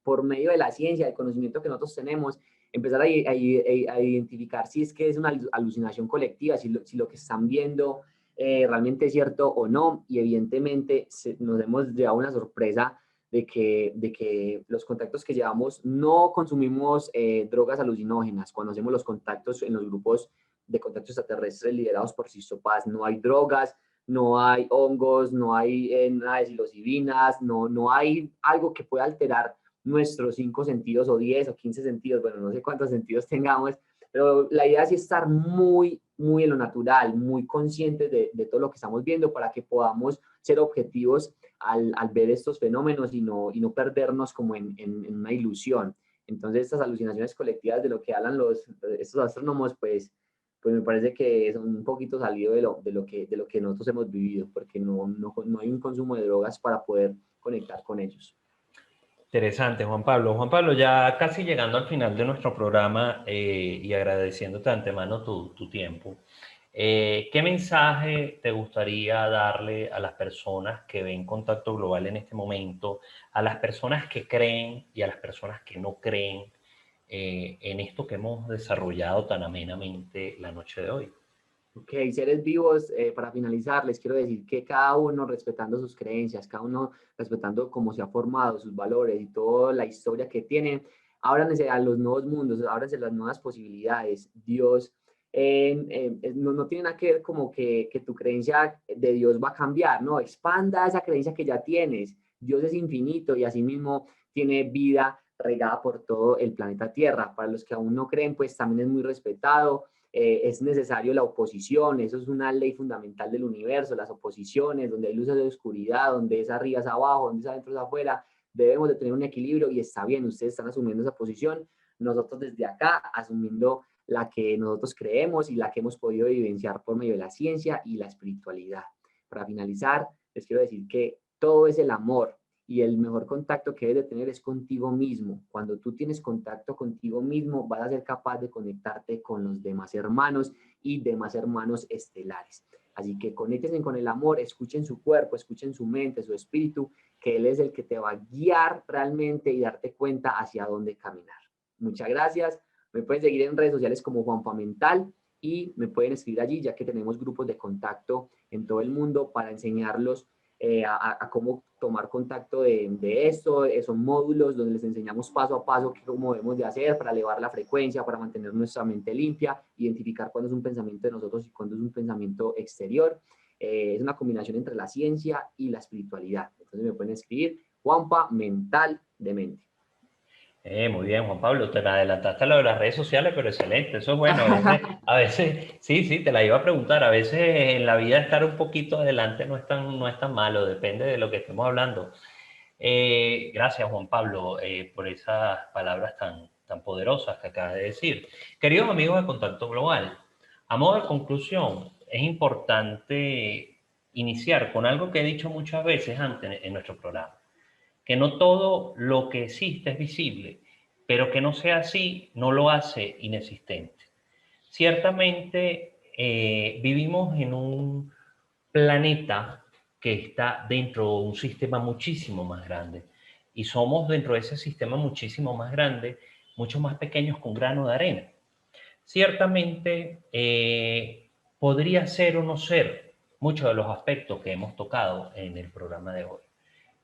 S2: por medio de la ciencia, del conocimiento que nosotros tenemos, empezar a identificar si es que es una alucinación colectiva, si lo que están viendo realmente es cierto o no. Y evidentemente nos hemos llevado una sorpresa de que los contactos que llevamos no consumimos drogas alucinógenas. Cuando hacemos los contactos en los grupos de contactos extraterrestres liderados por Sistopas, no hay drogas, no hay hongos, no hay nada de psilocibinas, no hay algo que pueda alterar nuestros 5 sentidos o 10 o 15 sentidos, bueno, no sé cuántos sentidos tengamos, pero la idea es estar muy en lo natural, muy conscientes de todo lo que estamos viendo para que podamos ser objetivos al ver estos fenómenos y no perdernos como en una ilusión. Entonces, estas alucinaciones colectivas de lo que hablan estos astrónomos, pues me parece que son un poquito salido de lo que nosotros hemos vivido, porque no hay un consumo de drogas para poder conectar con ellos.
S1: Interesante, Juan Pablo. Juan Pablo, ya casi llegando al final de nuestro programa y agradeciéndote de antemano tu tiempo, ¿qué mensaje te gustaría darle a las personas que ven Contacto Global en este momento, a las personas que creen y a las personas que no creen en esto que hemos desarrollado tan amenamente la noche de hoy?
S2: Ok, seres vivos, para finalizar, les quiero decir que cada uno respetando sus creencias, cada uno respetando cómo se ha formado, sus valores y toda la historia que tienen, ábranse a los nuevos mundos, ábranse a las nuevas posibilidades. Dios no tiene nada que ver como que tu creencia de Dios va a cambiar, ¿no? Expanda esa creencia que ya tienes. Dios es infinito y asimismo tiene vida regada por todo el planeta Tierra. Para los que aún no creen, pues también es muy respetado. Es necesario la oposición, eso es una ley fundamental del universo, las oposiciones, donde hay luces de oscuridad, donde es arriba es abajo, donde es adentro es afuera, debemos de tener un equilibrio y está bien, ustedes están asumiendo esa posición, nosotros desde acá asumiendo la que nosotros creemos y la que hemos podido evidenciar por medio de la ciencia y la espiritualidad. Para finalizar, les quiero decir que todo es el amor, y el mejor contacto que debes de tener es contigo mismo. Cuando tú tienes contacto contigo mismo, vas a ser capaz de conectarte con los demás hermanos y demás hermanos estelares. Así que conéctense con el amor, escuchen su cuerpo, escuchen su mente, su espíritu, que Él es el que te va a guiar realmente y darte cuenta hacia dónde caminar. Muchas gracias. Me pueden seguir en redes sociales como Juanpa Mental y me pueden escribir allí, ya que tenemos grupos de contacto en todo el mundo para enseñarlos a cómo tomar contacto de esto. Son módulos donde les enseñamos paso a paso cómo debemos de hacer para elevar la frecuencia, para mantener nuestra mente limpia, identificar cuándo es un pensamiento de nosotros y cuándo es un pensamiento exterior. Es una combinación entre la ciencia y la espiritualidad. Entonces me pueden escribir Juanpa Mental de Mente.
S1: Muy bien, Juan Pablo, te me adelantaste a lo de las redes sociales, pero excelente, eso es bueno. A veces, sí, te la iba a preguntar, a veces en la vida estar un poquito adelante no es tan malo, depende de lo que estemos hablando. Gracias, Juan Pablo, por esas palabras tan poderosas que acabas de decir. Queridos amigos de Contacto Global, a modo de conclusión, es importante iniciar con algo que he dicho muchas veces antes en nuestro programa, que no todo lo que existe es visible, pero que no sea así no lo hace inexistente. Ciertamente vivimos en un planeta que está dentro de un sistema muchísimo más grande y somos dentro de ese sistema muchísimo más grande, mucho más pequeños que un grano de arena. Ciertamente podría ser o no ser muchos de los aspectos que hemos tocado en el programa de hoy.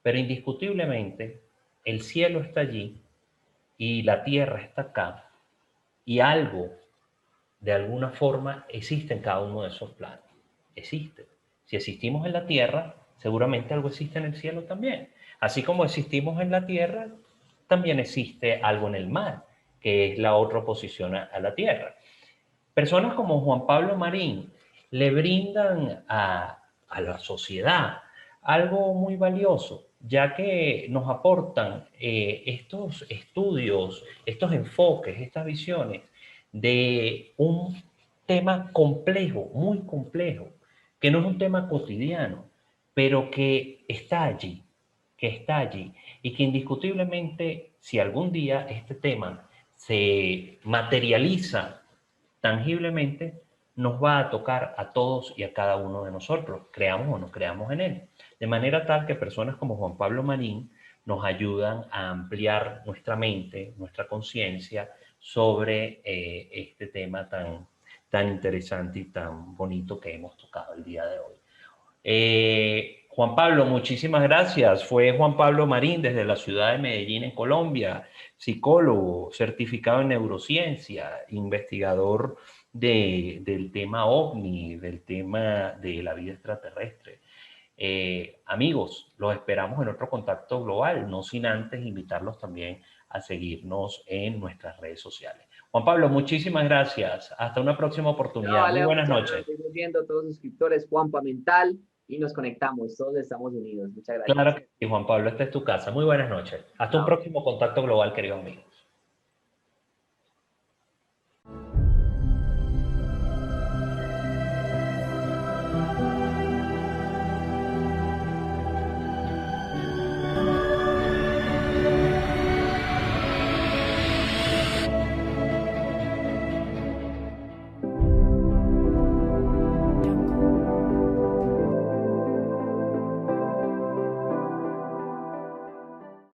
S1: Pero indiscutiblemente el cielo está allí y la tierra está acá y algo, de alguna forma, existe en cada uno de esos planos. Existe. Si existimos en la tierra, seguramente algo existe en el cielo también. Así como existimos en la tierra, también existe algo en el mar, que es la otra oposición a la tierra. Personas como Juan Pablo Marín le brindan a la sociedad algo muy valioso, ya que nos aportan estos estudios, estos enfoques, estas visiones de un tema complejo, muy complejo, que no es un tema cotidiano, pero que está allí y que indiscutiblemente, si algún día este tema se materializa tangiblemente nos va a tocar a todos y a cada uno de nosotros, creamos o no creamos en él. De manera tal que personas como Juan Pablo Marín nos ayudan a ampliar nuestra mente, nuestra conciencia sobre este tema tan interesante y tan bonito que hemos tocado el día de hoy. Juan Pablo, muchísimas gracias. Fue Juan Pablo Marín desde la ciudad de Medellín, en Colombia, psicólogo, certificado en neurociencia, investigador del tema OVNI, del tema de la vida extraterrestre. Amigos, los esperamos en otro contacto global, no sin antes invitarlos también a seguirnos en nuestras redes sociales. Juan Pablo, muchísimas gracias. Hasta una próxima
S2: No,
S1: oportunidad. Muy
S2: Alejo,
S1: buenas
S2: muchas
S1: noches.
S2: gracias. Seguimos viendo todos los suscriptores, Juanpa Mental, y nos conectamos. Todos estamos unidos. Muchas
S1: Claro
S2: gracias.
S1: que sí, Juan Pablo, esta es tu casa. Muy buenas noches. Hasta un
S2: Chao.
S1: próximo contacto global, querido amigo.